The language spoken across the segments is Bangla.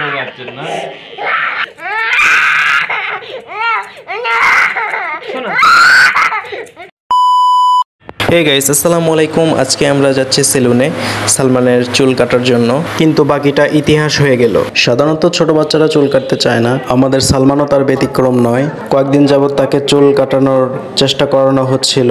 লোক আসছেন না হে গাইস, আসসালামু আলাইকুম। আজকে আমরা যাচ্ছি সেলুনে সালমানের চুল কাটার জন্য, কিন্তু বাকিটা ইতিহাস হয়ে গেল। সাধারণত ছোট বাচ্চারা চুল কাটতে চায় না, আমাদের সালমানও তার ব্যতিক্রম নয়। কয়েকদিন যাবত তাকে চুল কাটানোর চেষ্টা করানো হচ্ছিল,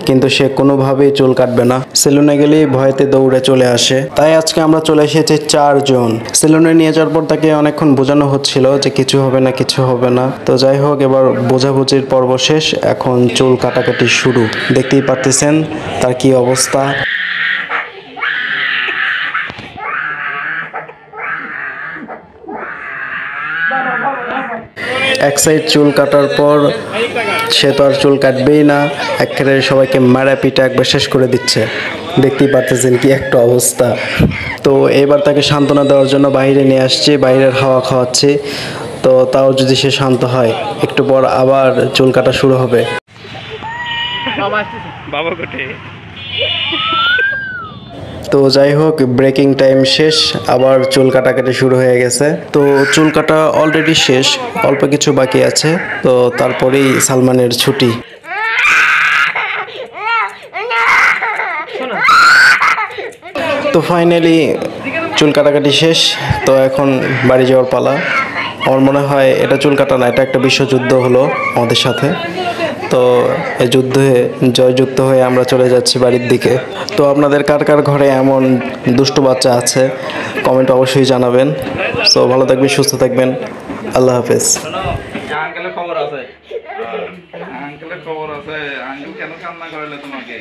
কিন্তু সে কোনোভাবেই চুল কাটবে না। সেলুনে গেলেই ভয়তে দৌড়ে চলে আসে। তাই আজকে আমরা চলে এসেছি 4 জন। সেলুনে নিয়ে যাওয়ার পর তাকে অনেকক্ষণ বোঝানো হচ্ছিল যে কিছু হবে না, কিছু হবে না। তো যাই হোক, এবার বোঝাবুঝির পর্ব শেষ, এখন চুল কাটাকাটি শুরু। দেখতেই পারতেছেন তার কি অবস্থা। এক সাইড চুল কাটার পর সে তো আর চুল কাটবেই না, একেবারে সবাইকে মারা পিটা একবার শেষ করে দিচ্ছে। দেখতেই পারতেছেন কি একটা অবস্থা। তো এবার তাকে সান্ত্বনা দেওয়ার জন্য বাইরে নিয়ে আসছে, বাইরের হাওয়া খাওয়াচ্ছে। তো তাও যদি সে শান্ত হয়, একটু পর আবার চুল কাটা শুরু হবে। বাবা কোটে তো যাই হোক, ব্রেকিং টাইম শেষ, আবার চুল কাটাকাটি শুরু হয়ে গেছে। তো চুল কাটা অলরেডি শেষ, অল্প কিছু বাকি আছে। তো তারপরেই সালমানের ছুটি। তো ফাইনালি চুল কাটাকাটি শেষ। তো এখন বাড়ি যাওয়ার পালা। আমার মনে হয় এটা চুল কাটা না, এটা একটা বিশ্বযুদ্ধ হলো আমাদের সাথে। তো এই যুদ্ধে জয়যুক্ত হয়ে আমরা চলে যাচ্ছি বাড়ির দিকে। তো আপনাদের কার কার ঘরে এমন দুষ্টু বাচ্চা আছে কমেন্ট অবশ্যই জানাবেন। সো ভালো থাকবেন, সুস্থ থাকবেন, আল্লাহ হাফেজ। আঙ্কেলের খবর আছে, আঙ্কেলের খবর আছে। আঙ্কেল কেন কান্না করাইলো তোমাকে?